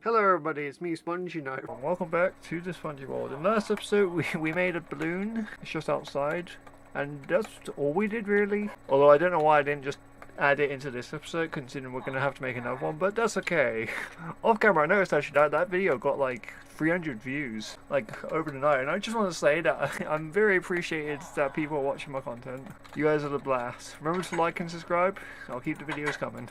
Hello everybody, it's me, Spongey now. And welcome back to the Spongey World. In the last episode, we made a balloon. It's just outside. And that's all we did, really. Although I don't know why I didn't just add it into this episode, considering we're going to have to make another one, but that's okay. Off camera, I noticed actually that video got like 300 views, like over the night, and I just want to say that I'm very appreciated that people are watching my content. You guys are the blast. Remember to like and subscribe. I'll keep the videos coming.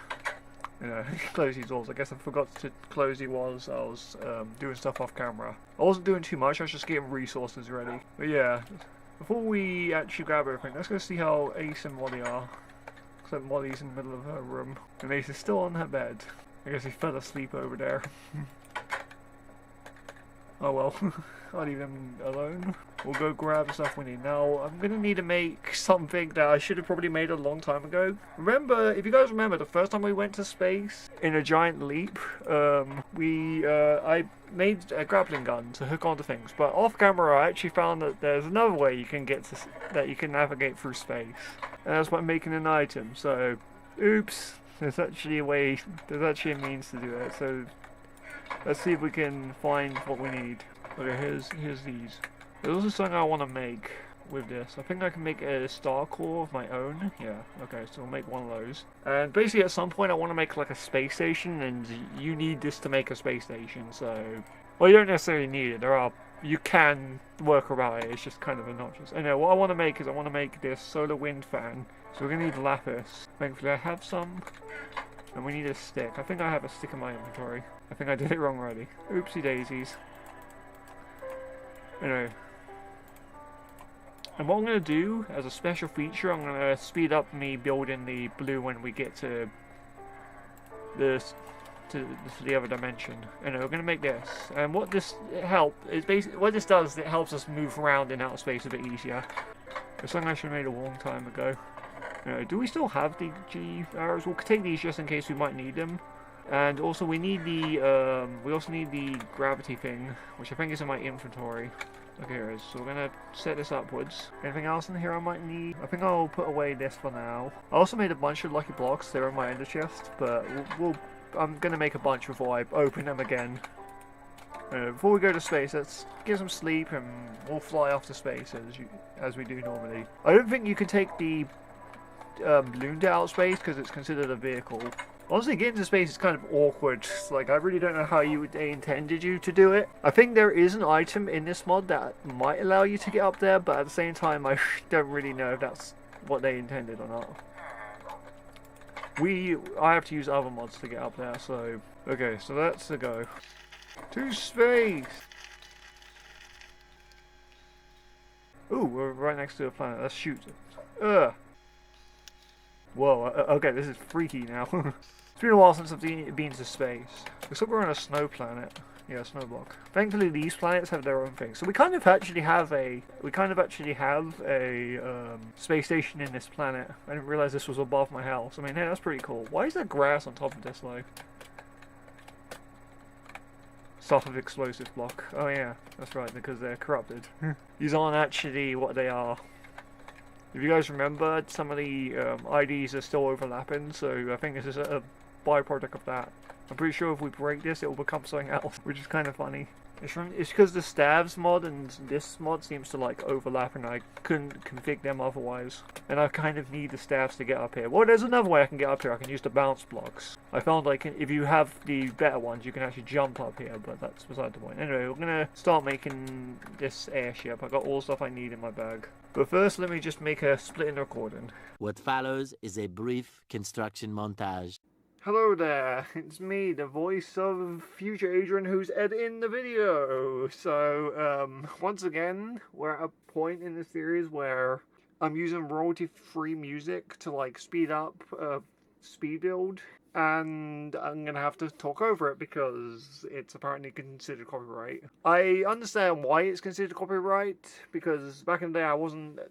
Close these doors. I guess I forgot to close these while I was doing stuff off camera. I wasn't doing too much, I was just getting resources ready. But yeah, before we actually grab everything, let's go see how Ace and Molly are. Except Molly's in the middle of her room, and Ace is still on her bed. I guess he fell asleep over there. Oh well, I'll leave him alone. We'll go grab the stuff we need. Now, I'm going to need to make something that I should have probably made a long time ago. Remember, if you guys remember, the first time we went to space in a giant leap, I made a grappling gun to hook onto things. But off camera, I actually found that there's another way you can get to, that you can navigate through space. And that's by making an item. So, oops, there's actually a way, there's actually a means to do it. So, let's see if we can find what we need. Okay, here's these. There's also something I want to make with this. I think I can make a star core of my own. Yeah, okay, so we'll make one of those. And basically at some point I want to make like a space station, and you need this to make a space station, so... Well, you don't necessarily need it. You can work around it, it's just kind of obnoxious. Anyway, what I want to make is I want to make this solar wind fan. So we're going to need lapis. Thankfully I have some. And we need a stick. I think I have a stick in my inventory. I think I did it wrong already. Oopsie daisies. Anyway. And what I'm going to do, as a special feature, I'm going to speed up me building the blue when we get to the other dimension. Anyway, we're going to make this. And what this what this does, it helps us move around in outer space a bit easier. It's something I should have made a long time ago. Do we still have the G arrows? We'll take these just in case we might need them. And also we need the we also need the gravity thing, which I think is in my inventory. Okay, here it is. So we're gonna set this upwards. Anything else in here I might need? I think I'll put away this for now. I also made a bunch of lucky blocks. They're in my ender chest, but I'm gonna make a bunch before I open them again. Before we go to space, let's get some sleep and we'll fly off to space as we do normally. I don't think you can take the balloon to outer space because it's considered a vehicle. Honestly, getting to space is kind of awkward. Like, I really don't know how they intended you to do it. I think there is an item in this mod that might allow you to get up there, but at the same time, I don't really know if that's what they intended or not. I have to use other mods to get up there, so... Okay, so that's the go. To space! Ooh, we're right next to a planet. Let's shoot it. Ugh! Whoa, okay, this is freaky now. It's been a while since I've been to space. Looks like we're on a snow planet. Yeah, snow block. Thankfully, these planets have their own thing. So we kind of actually have a space station in this planet. I didn't realize this was above my house. I mean, hey, that's pretty cool. Why is there grass on top of this, though? Stuff of explosive block. Oh yeah, that's right, because they're corrupted. These aren't actually what they are. If you guys remember, some of the IDs are still overlapping, so I think this is a byproduct of that. I'm pretty sure if we break this, it will become something else, which is kind of funny. It's because the staves mod and this mod seems to like overlap, and I couldn't config them otherwise. And I kind of need the staves to get up here. Well, there's another way I can get up here. I can use the bounce blocks. I found like if you have the better ones, you can actually jump up here, but that's beside the point. Anyway, we're gonna start making this airship. I got all the stuff I need in my bag. But first, let me just make a split in the recording. What follows is a brief construction montage. Hello there, it's me, the voice of future Adrian, who's editing the video. So, once again, we're at a point in the series where I'm using royalty-free music to, like, speed up speed build. And I'm gonna have to talk over it because it's apparently considered copyright. I understand why it's considered copyright, because back in the day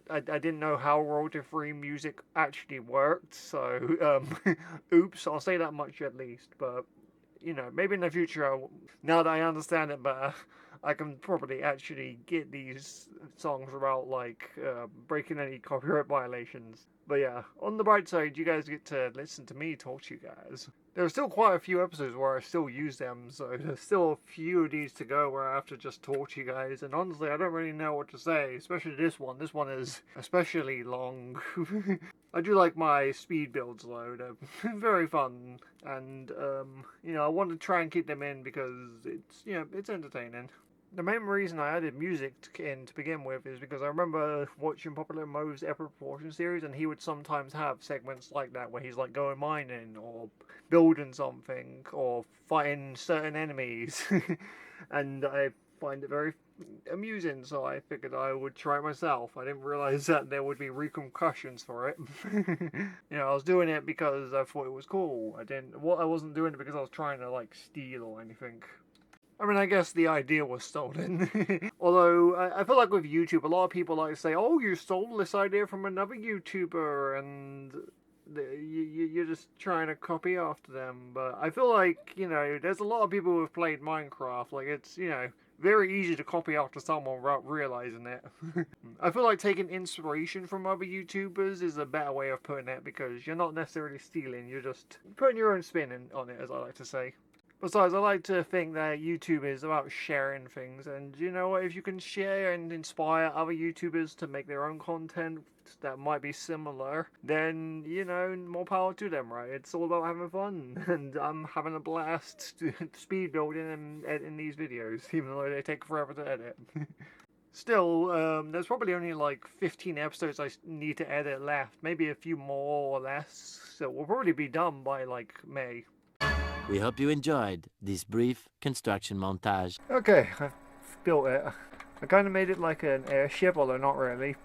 I didn't know how royalty-free music actually worked, so, oops, I'll say that much at least, but, you know, maybe in the future, now that I understand it better, I can probably actually get these songs without, like, breaking any copyright violations. But yeah, on the bright side, you guys get to listen to me talk to you guys. There are still quite a few episodes where I still use them, so there's still a few of these to go where I have to just talk to you guys. And honestly, I don't really know what to say, especially this one. This one is especially long. I do like my speed builds though. They're very fun. And, you know, I want to try and keep them in because it's, you know, it's entertaining. The main reason I added music in to begin with is because I remember watching Popular Mo's Epic Proportion series, and he would sometimes have segments like that where he's like going mining or building something or fighting certain enemies. And I find it very amusing, so I figured I would try it myself. I didn't realize that there would be repercussions for it. You know, I was doing it because I thought it was cool. I wasn't doing it because I was trying to like steal or anything. I mean, I guess the idea was stolen. Although, I feel like with YouTube, a lot of people like to say, oh, you stole this idea from another YouTuber, and you're just trying to copy after them. But I feel like, you know, there's a lot of people who have played Minecraft. Like, it's, you know, very easy to copy after someone without realizing it. I feel like taking inspiration from other YouTubers is a better way of putting it, because you're not necessarily stealing, you're just putting your own spin on it, as I like to say. Besides, I like to think that YouTube is about sharing things, and you know what, if you can share and inspire other YouTubers to make their own content that might be similar, then, you know, more power to them, right? It's all about having fun, and I'm having a blast speed building and editing these videos, even though they take forever to edit. Still, there's probably only like 15 episodes I need to edit left, maybe a few more or less, so we'll probably be done by like May. We hope you enjoyed this brief construction montage. Okay, I've built it. I kind of made it like an airship, although not really.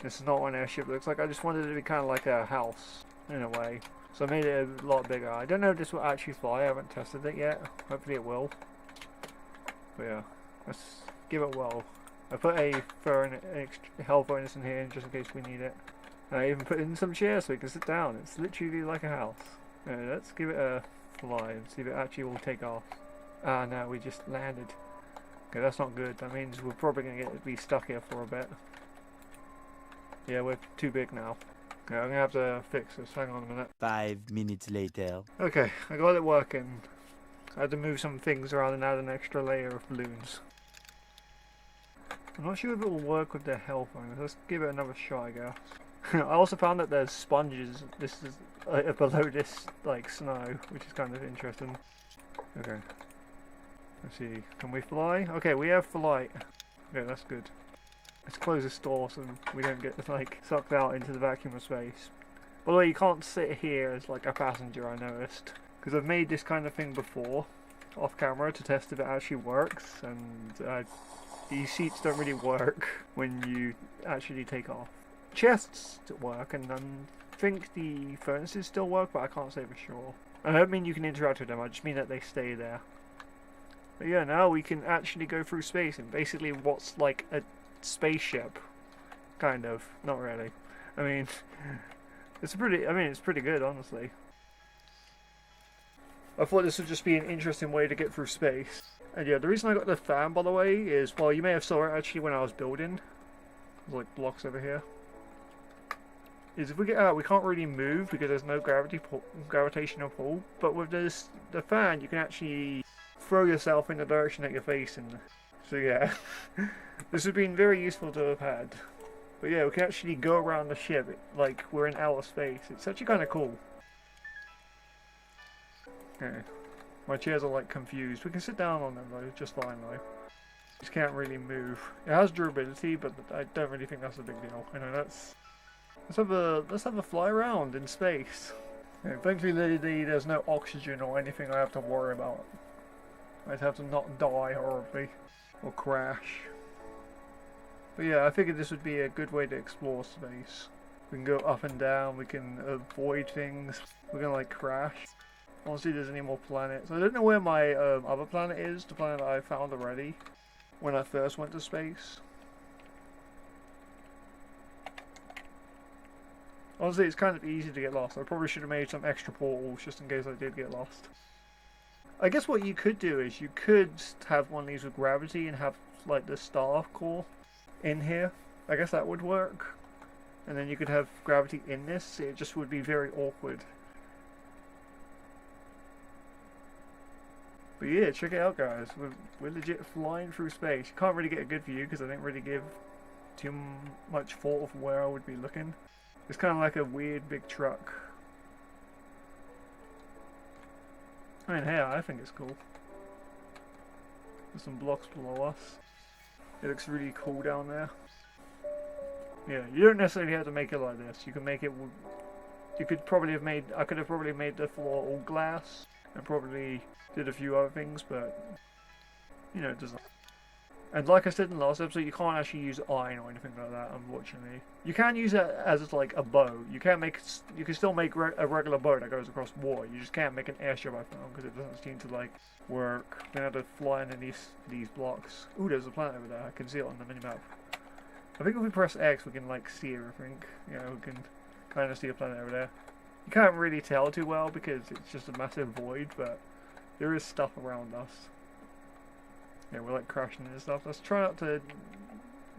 This is not what an airship looks like. I just wanted it to be kind of like a house, in a way. So I made it a lot bigger. I don't know if this will actually fly. I haven't tested it yet. Hopefully it will. But yeah, let's give it a whirl. I put a hell furnace in here just in case we need it. And I even put in some chairs so we can sit down. It's literally like a house. Let's give it a fly and see if it actually will take off. Ah, no, we just landed. Okay, that's not good. That means we're probably going to be stuck here for a bit. Yeah, we're too big now. Okay, I'm going to have to fix this. Hang on a minute. 5 minutes later. Okay, I got it working. I had to move some things around and add an extra layer of balloons. I'm not sure if it will work with the health on. Let's give it another shot, I guess. I also found that there's sponges. This is below this like snow, which is kind of interesting. Okay, let's see. Can we fly? Okay, we have flight. Okay, that's good. Let's close this door so we don't get like sucked out into the vacuum of space. By the way, you can't sit here as like a passenger, I noticed, because I've made this kind of thing before off camera to test if it actually works, and these seats don't really work when you actually take off. Chests work, and I think the furnaces still work, but I can't say for sure. I don't mean you can interact with them, I just mean that they stay there. But yeah, now we can actually go through space in basically what's like a spaceship. Kind of. Not really. I mean, it's pretty good, honestly. I thought this would just be an interesting way to get through space. And yeah, the reason I got the fan, by the way, is, well, you may have saw it actually when I was building. There's like blocks over here. Is if we get out, we can't really move because there's no gravitational pull. But with the fan, you can actually throw yourself in the direction that you're facing. So yeah, this has been very useful to have had. But yeah, we can actually go around the ship like we're in outer space. It's actually kind of cool. Okay, my chairs are like confused. We can sit down on them though, just fine though. Just can't really move. It has durability, but I don't really think that's a big deal. You know, let's have a fly around in space. Yeah, thankfully there's no oxygen or anything I have to worry about. I'd have to not die horribly or crash. But yeah, I figured this would be a good way to explore space. We can go up and down, we can avoid things, we're gonna like crash. I want to see if there's any more planets. I don't know where my other planet is, the planet that I found already when I first went to space. Honestly, it's kind of easy to get lost. I probably should have made some extra portals just in case I did get lost. I guess what you could do is you could have one of these with gravity and have like the star core in here. I guess that would work. and then you could have gravity in this. It just would be very awkward. But yeah, check it out, guys. We're legit flying through space. You can't really get a good view because I didn't really give too much thought of where I would be looking. It's kind of like a weird big truck. I mean, hey, I think it's cool. There's some blocks below us. It looks really cool down there. Yeah, you don't necessarily have to make it like this. You can make it. You could probably have made. I could have probably made the floor all glass and probably did a few other things, but you know, it doesn't. And like I said in the last episode, you can't actually use iron or anything like that, unfortunately. You can use it as like a bow. You can make. You can still make a regular bow that goes across water. You just can't make an airship, I found, because it doesn't seem to like work. We're gonna have to fly into these blocks. Ooh, there's a planet over there. I can see it on the minimap. I think if we press X, we can like see everything. You know, we can kind of see a planet over there. You can't really tell too well because it's just a massive void, but there is stuff around us. Yeah, we're like crashing into stuff. Let's try not to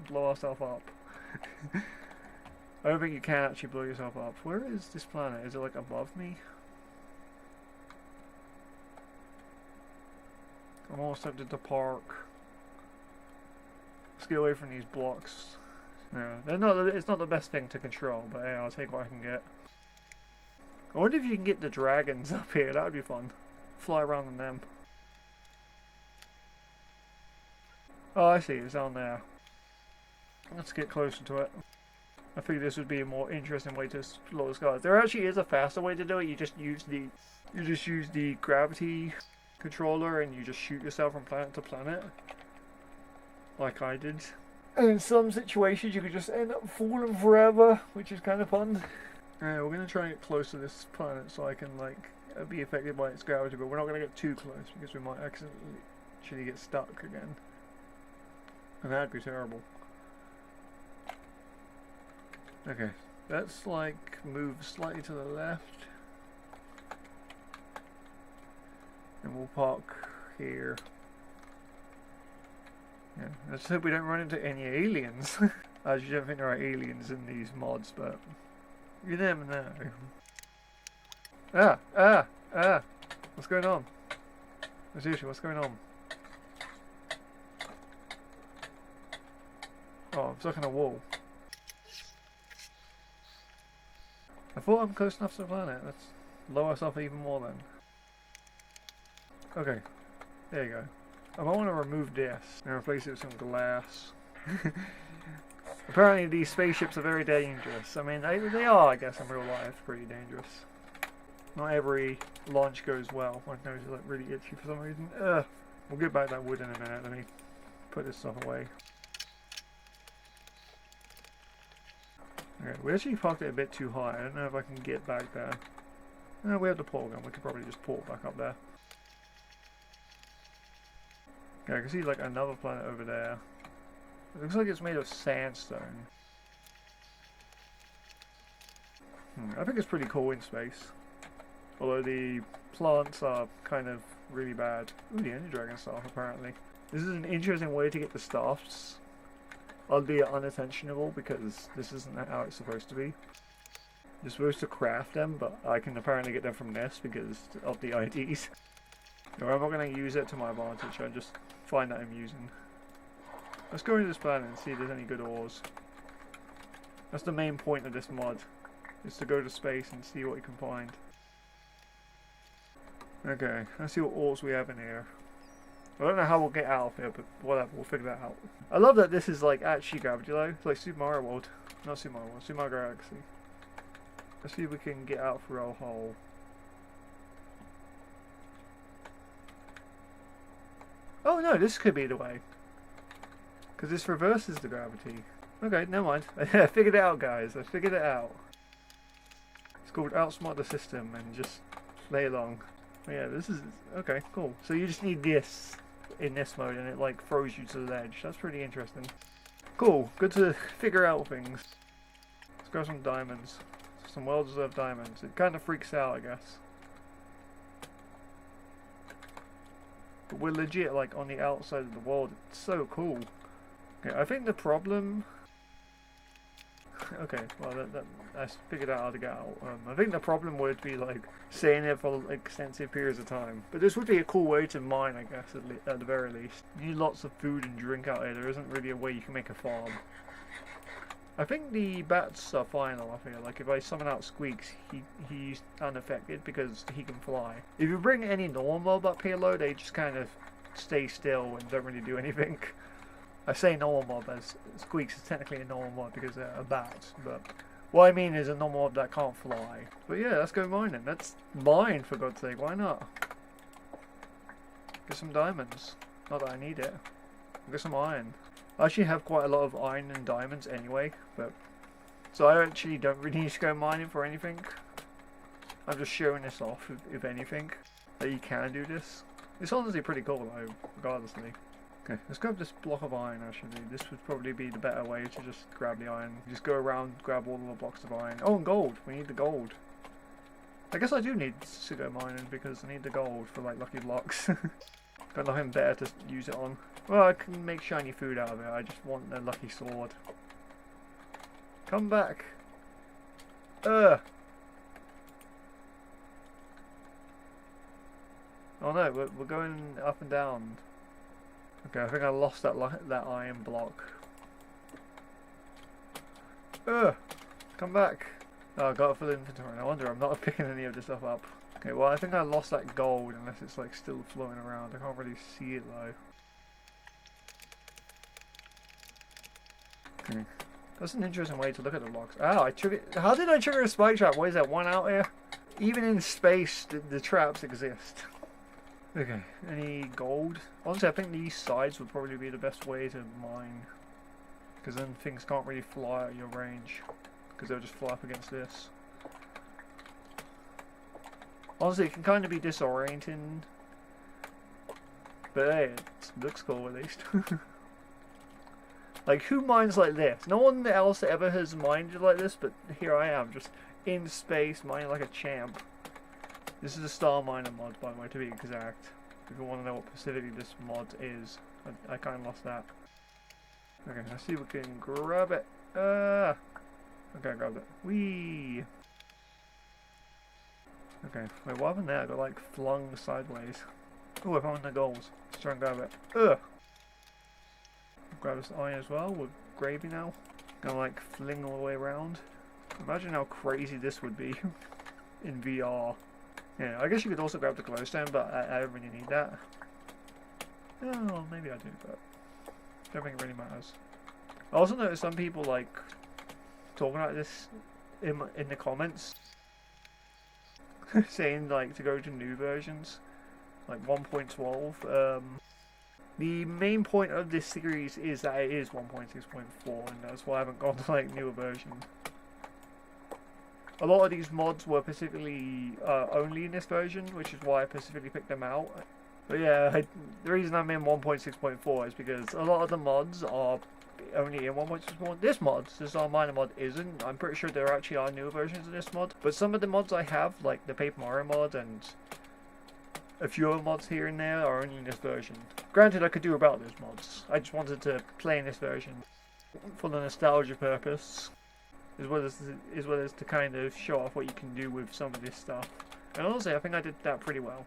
blow ourselves up. I don't think you can actually blow yourself up. Where is this planet? Is it like above me? I'm almost tempted to park. Let's get away from these blocks. Yeah, they're not. It's not the best thing to control, but hey, I'll take what I can get. I wonder if you can get the dragons up here. That would be fun. Fly around on them. Oh, I see. It's down there. Let's get closer to it. I think this would be a more interesting way to explore the skies. There actually is a faster way to do it. You just use the gravity controller and you just shoot yourself from planet to planet, like I did. And in some situations, you could just end up falling forever, which is kind of fun. We're gonna try and get close to this planet so I can like be affected by its gravity, but we're not gonna get too close because we might accidentally get stuck again. And that'd be terrible. Okay, let's like move slightly to the left. And we'll park here. Yeah, let's hope we don't run into any aliens. I actually don't think there are aliens in these mods, but you never know. What's going on? Seriously, what's going on? Oh, I'm stuck in a wall. I thought I'm close enough to the planet. Let's lower us off even more then. Okay, there you go. I might want to remove this and replace it with some glass. Apparently these spaceships are very dangerous. I mean, they are, I guess, in real life, pretty dangerous. Not every launch goes well. My nose is like really itchy for some reason. We'll get back that wood in a minute. Let me put this stuff away. Okay, we actually parked it a bit too high. I don't know if I can get back there. No, we have the portalgun. We could probably just port back up there. Okay, I can see like another planet over there. It looks like it's made of sandstone. I think it's pretty cool in space. Although the plants are kind of really bad. Ooh, the Ender Dragon staff apparently. This is an interesting way to get the staffs. Albeit unintentional because this isn't how it's supposed to be. You're supposed to craft them, but I can apparently get them from this because of the IDs. No, I'm not going to use it to my advantage, I just find that I'm using. Let's go into this planet and see if there's any good ores. That's the main point of this mod, is to go to space and see what you can find. Okay, let's see what ores we have in here. I don't know how we'll get out of here, but whatever, we'll figure that out. I love that this is like actually gravity though. It's like Super Mario World. Not Super Mario World, Super Mario Galaxy. Let's see if we can get out through our hole. Oh no, this could be the way. Because this reverses the gravity. Okay, never mind. I figured it out, guys. I figured it out. It's called Outsmart the System and just play along. Yeah, this is... Okay, cool. So you just need this in this mode and it like throws you to the ledge. That's pretty interesting. Cool. Good to figure out things. Let's grab some diamonds. Some well-deserved diamonds. It kind of freaks out, I guess. But we're legit like on the outside of the world. It's so cool. Okay, I think the problem... Okay, well, I figured out how to get out. I think the problem would be, like, staying there for extensive periods of time. But this would be a cool way to mine, I guess, at the very least. You need lots of food and drink out here. There isn't really a way you can make a farm. I think the bats are fine off here. Like, if I summon out Squeaks, he's unaffected because he can fly. If you bring any normal mob up here, though, they just kind of stay still and don't really do anything. I say normal mob as Squeaks is technically a normal mob because they're a bat, but what I mean is a normal mob that can't fly. But yeah, let's go mining. Let's mine, for God's sake, why not? Get some diamonds. Not that I need it. Get some iron. I actually have quite a lot of iron and diamonds anyway, but so I actually don't really need to go mining for anything. I'm just showing this off, if anything, that you can do this. It's honestly pretty cool though, regardlessly. Okay, let's grab this block of iron actually. This would probably be the better way to just grab the iron. Just go around, grab all the blocks of iron. Oh, and gold! We need the gold. I guess I do need to go mining because I need the gold for like lucky blocks. Got nothing better to use it on. Well, I can make shiny food out of it. I just want the lucky sword. Come back! Oh no, we're going up and down. Okay, I think I lost that iron block. Come back! Oh, I got it for the inventory. No wonder I'm not picking any of this stuff up. Okay, well I think I lost that gold unless it's like still floating around. I can't really see it though. Okay. That's an interesting way to look at the blocks. Oh, I triggered. How did I trigger a spike trap? What is that, one out here? Even in space, the traps exist. Okay, any gold? Honestly, I think these sides would probably be the best way to mine. Because then things can't really fly out of your range. Because they'll just fly up against this. Honestly, it can kind of be disorienting. But hey, it looks cool at least. Like, who mines like this? No one else ever has mined like this, but here I am, just in space, mining like a champ. This is a Star Miner mod, by the way, to be exact. If you want to know what specifically this mod is. I kind of lost that. Okay, let's see if we can grab it. Okay, I grabbed it. Whee! Okay, wait, what happened there? I got, like, flung sideways. Oh, I found the goals. Let's try and grab it. Grab this iron as well. We're gravy now. Gonna, like, fling all the way around. Imagine how crazy this would be in VR. Yeah, I guess you could also grab the glowstone, but I don't really need that. Oh, maybe I do, but I don't think it really matters. I also noticed some people, like, talking about this in the comments. Saying, like, to go to new versions. Like 1.12. The main point of this series is that it is 1.6.4, and that's why I haven't gone to, like, newer version. A lot of these mods were specifically only in this version, which is why I specifically picked them out. But yeah, the reason I'm in 1.6.4 is because a lot of the mods are only in 1.6.4. This mod, this Miner mod, isn't. I'm pretty sure there actually are newer versions of this mod. But some of the mods I have, like the Paper Mario mod and a few other mods here and there, are only in this version. Granted, I could do about those mods. I just wanted to play in this version for the nostalgia purpose. As well as to kind of show off what you can do with some of this stuff. And honestly, I think I did that pretty well.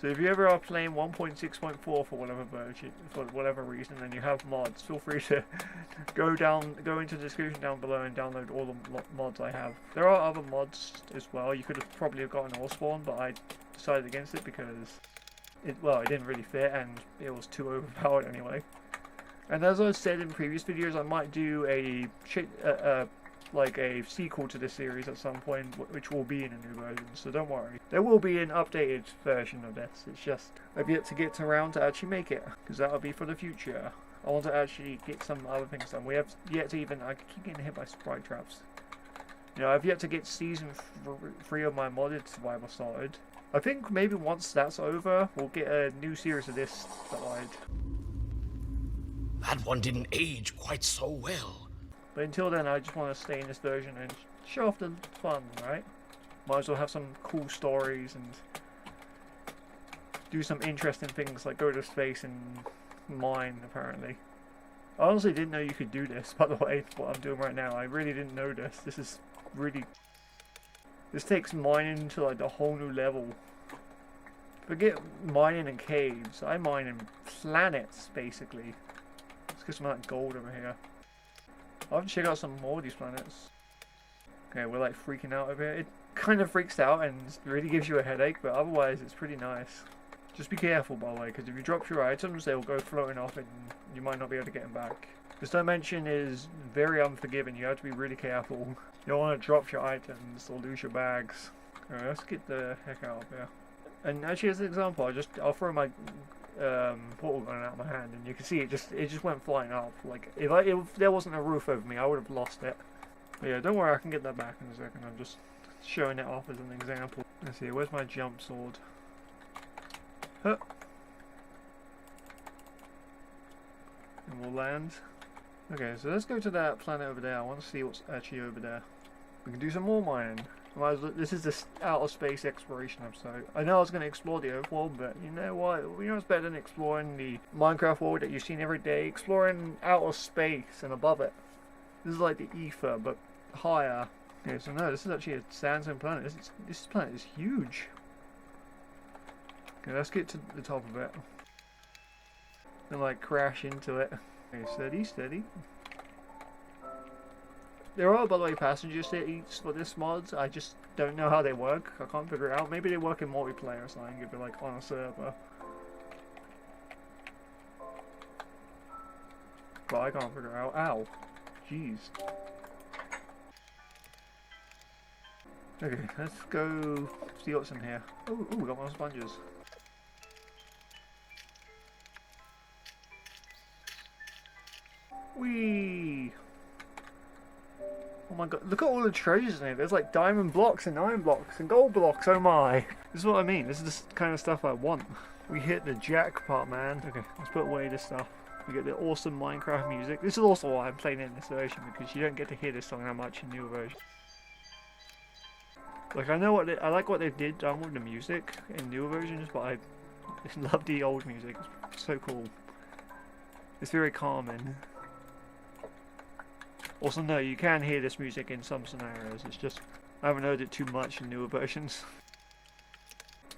So if you ever are playing 1.6.4 for whatever reason, and you have mods, feel free to go into the description down below and download all the mods I have. There are other mods as well. You could have probably gotten Allspawn, but I decided against it because it didn't really fit and it was too overpowered anyway. And as I said in previous videos, I might do like a sequel to this series at some point, which will be in a new version, so don't worry. There will be an updated version of this. It's just I've yet to get around to actually make it, because that'll be for the future. I want to actually get some other things done. We have yet to even... I keep getting hit by sprite traps. You know, I've yet to get season 3 of my modded survival started. I think maybe once that's over, we'll get a new series of this started. That one didn't age quite so well. But until then, I just want to stay in this version and show off the fun, right? Might as well have some cool stories and do some interesting things like go to space and mine, apparently. I honestly didn't know you could do this, by the way, what I'm doing right now. I really didn't know this. This is really... This takes mining to like a whole new level. Forget mining in caves. I mine in planets, basically. Let's get some of that gold over here. I'll have to check out some more of these planets. Okay, we're like freaking out over here. It kind of freaks out and really gives you a headache, but otherwise it's pretty nice. Just be careful, by the way, because if you drop your items, they'll go floating off and you might not be able to get them back. This dimension is very unforgiving. You have to be really careful. You don't want to drop your items or lose your bags. Alright, let's get the heck out of here. And actually, as an example, I'll throw my portal gun out of my hand, and you can see it just went flying up. Like if there wasn't a roof over me, I would have lost it. But yeah, don't worry, I can get that back in a second. I'm just showing it off as an example. Let's see, where's my jump sword? Huh. And we'll land. Okay, so let's go to that planet over there. I want to see what's actually over there. We can do some more mining. This is the outer space exploration episode. I know I was going to explore the Earth world, but you know what? You know what's better than exploring the Minecraft world that you've seen every day? Exploring outer space and above it. This is like the ether, but higher. Okay, so no, this is actually a sandstone planet. This planet is huge. Okay, let's get to the top of it. And like crash into it. Okay, steady, steady. There are, by the way, passenger seats for this mod. I just don't know how they work. I can't figure it out. Maybe they work in multiplayer or something if you're like on a server. But I can't figure it out. Ow. Jeez. Okay, let's go see what's in here. Oh, we got more sponges. Whee! Oh my god, look at all the treasures in here. There's like diamond blocks and iron blocks and gold blocks, oh my. This is what I mean, this is the kind of stuff I want. We hit the jackpot, man. Okay, let's put away this stuff. We get the awesome Minecraft music. This is also why I'm playing in this version, because you don't get to hear this song that much in newer versions. Like, I know I like what they did done with the music in newer versions, but I love the old music. It's so cool. It's very calming. Also, no, you can hear this music in some scenarios. It's just I haven't heard it too much in newer versions.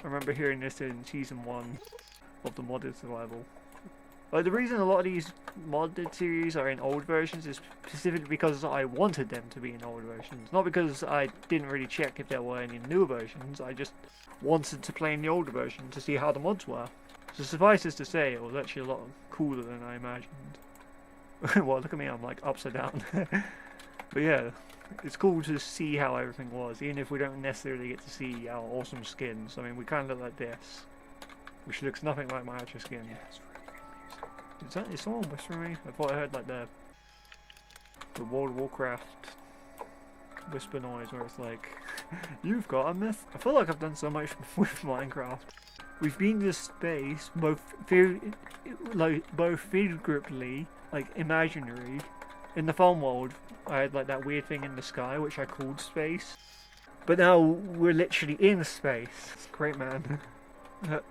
I remember hearing this in Season 1 of the modded survival. Like, the reason a lot of these modded series are in old versions is specifically because I wanted them to be in old versions. Not because I didn't really check if there were any newer versions, I just wanted to play in the older version to see how the mods were. So suffice it to say, it was actually a lot cooler than I imagined. Well, look at me, I'm like upside down. But yeah, it's cool to see how everything was, even if we don't necessarily get to see our awesome skins. I mean, we kind of look like this, which looks nothing like my actual skin. Is someone whispering me? I thought I heard like the World of Warcraft whisper noise where it's like, you've got a myth. I feel like I've done so much with Minecraft. We've been to space, both figuratively, like imaginary. In the fun world, I had like that weird thing in the sky which I called space. But now we're literally in space. It's great, man. Let's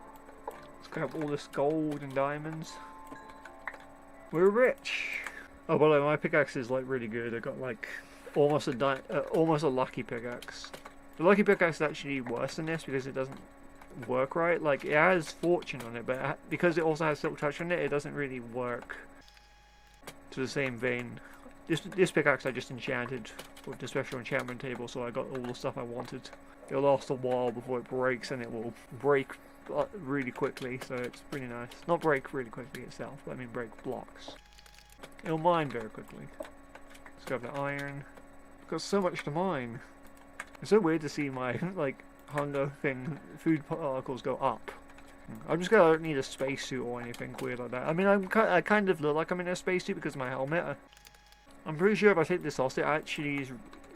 grab all this gold and diamonds. We're rich. Oh, by the way, my pickaxe is like really good. I got like almost a lucky pickaxe. The lucky pickaxe is actually worse than this because it doesn't work right. Like, it has fortune on it, but because it also has silk touch on it, it doesn't really work to the same vein. This pickaxe I just enchanted with the special enchantment table, so I got all the stuff I wanted. It'll last a while before it breaks, and it will break really quickly, so it's pretty nice. Not break really quickly itself, but I mean break blocks. It'll mine very quickly. Let's grab the iron. I've got so much to mine. It's so weird to see my like hunger thing, food particles go up. I'm just gonna need a spacesuit or anything weird like that. I mean, I kind of look like I'm in a spacesuit because of my helmet. I'm pretty sure if I take this off, it actually is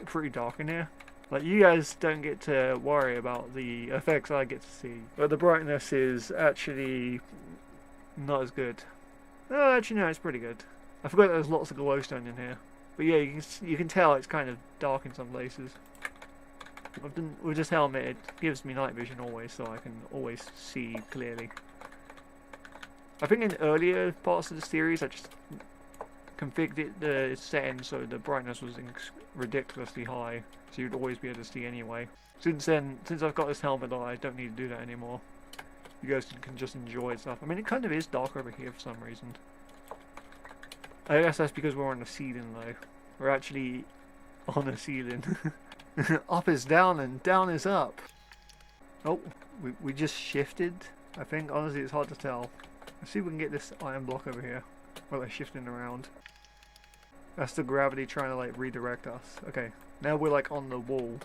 pretty dark in here. Like, you guys don't get to worry about the effects I get to see. But the brightness is actually not as good. Oh, actually no, it's pretty good. I forgot there's lots of glowstone in here. But yeah, you can tell it's kind of dark in some places. With this helmet, it gives me night vision always, so I can always see clearly. I think in earlier parts of the series, I just configured it, the settings so the brightness was ridiculously high, so you'd always be able to see anyway. Since then, since I've got this helmet on, I don't need to do that anymore. You guys can just enjoy stuff. I mean, it kind of is dark over here for some reason. I guess that's because we're on the ceiling though. We're actually on the ceiling. Up is down and down is up. Oh, we just shifted. I think, honestly, it's hard to tell. Let's see if we can get this iron block over here. While they're shifting around. That's the gravity trying to like redirect us. Okay, now we're like on the wall.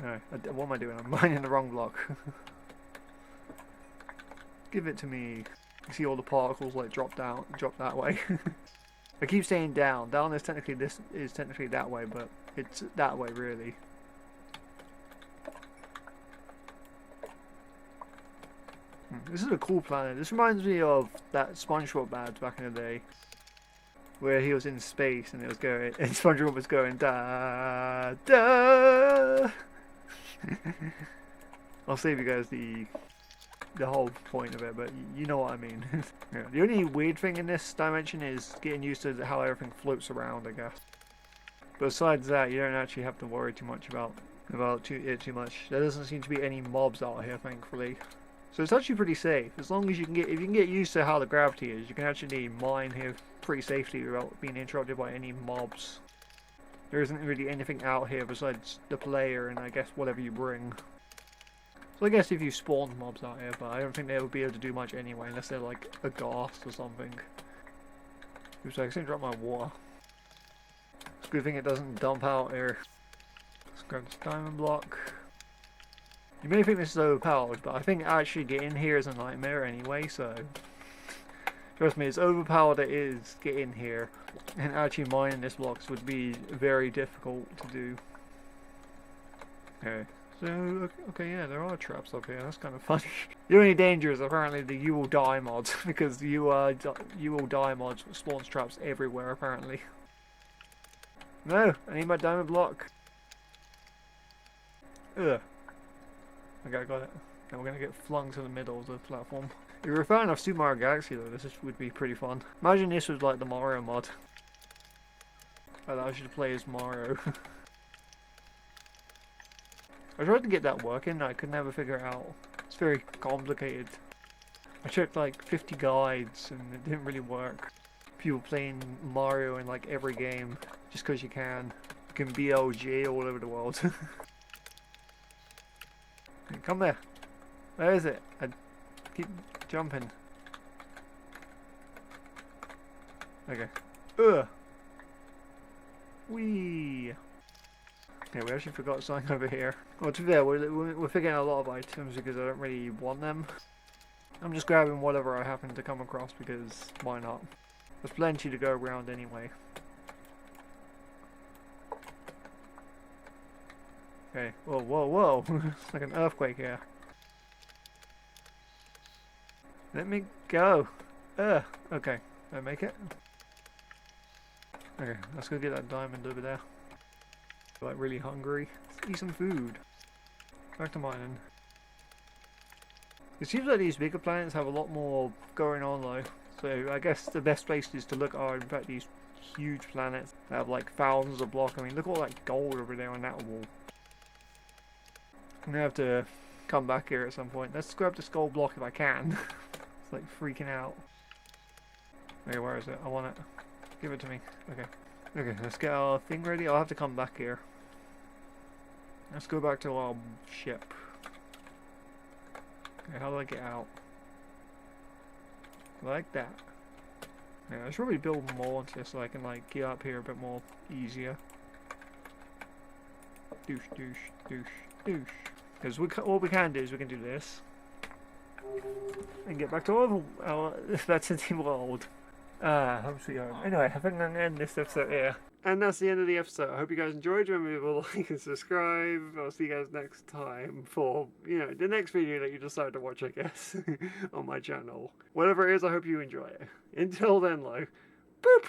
No, what am I doing? I'm mining the wrong block. Give it to me. You see all the particles like drop that way. I keep saying down. Down is technically that way, but it's that way really. This is a cool planet. This reminds me of that SpongeBob ad back in the day, where he was in space and it was going, and SpongeBob was going da da. I'll save you guys the whole point of it, but you know what I mean. Yeah. The only weird thing in this dimension is getting used to how everything floats around, I guess. But besides that, you don't actually have to worry too much about it too much. There doesn't seem to be any mobs out here, thankfully. So it's actually pretty safe, as long as if you can get used to how the gravity is, you can actually mine here pretty safely without being interrupted by any mobs. There isn't really anything out here besides the player and I guess whatever you bring. So I guess if you spawn mobs out here, but I don't think they would be able to do much anyway, unless they're like a ghast or something. Oops, I accidentally dropped my water. It's a good thing it doesn't dump out here. Let's grab this diamond block. You may think this is overpowered, but I think actually getting here is a nightmare anyway, so... Trust me, as overpowered it is, get in here. And actually mining this blocks would be very difficult to do. Okay, so, okay, yeah, there are traps up here, that's kind of funny. The only danger is apparently the you will die mods, because you will die mods spawns traps everywhere apparently. No, I need my diamond block. Ugh. Okay, I got it. Now we're gonna get flung to the middle of the platform. If you're a fan of Super Mario Galaxy though, this would be pretty fun. Imagine this was like the Mario mod. That allows you to play as Mario. I tried to get that working, I could never figure it out. It's very complicated. I checked like 50 guides and it didn't really work. People playing Mario in like every game, just because you can. You can BLG all over the world. Come there. Where is it? I keep jumping. Okay. Ugh. Whee. Okay, we actually forgot something over here. Well, to be fair, we're figuring out a lot of items because I don't really want them. I'm just grabbing whatever I happen to come across because why not? There's plenty to go around anyway. Okay, whoa, whoa, whoa. It's like an earthquake here. Let me go. Okay. Did I make it? Okay, let's go get that diamond over there. I'm like really hungry. Let's eat some food. Back to mining. It seems like these bigger planets have a lot more going on though. So I guess the best places to look are in fact these huge planets that have like thousands of blocks. I mean, look at all that gold over there on that wall. I'm gonna have to come back here at some point. Let's grab this gold block if I can. It's like freaking out. Okay, where is it? I want it. Give it to me. Okay. Okay, let's get our thing ready. I'll have to come back here. Let's go back to our ship. Okay, how do I get out? Like that. Yeah, I should probably build more into this so I can like get up here a bit more easier. Douche, douche, douche, douche. Because what we can do is we can do this and get back to our that's a team world. Home sweet home. Anyway, I think I'm gonna end this episode here. And that's the end of the episode. I hope you guys enjoyed. Remember to like and subscribe. I'll see you guys next time for, you know, the next video that you decide to watch, I guess, on my channel. Whatever it is, I hope you enjoy it. Until then, like, boop!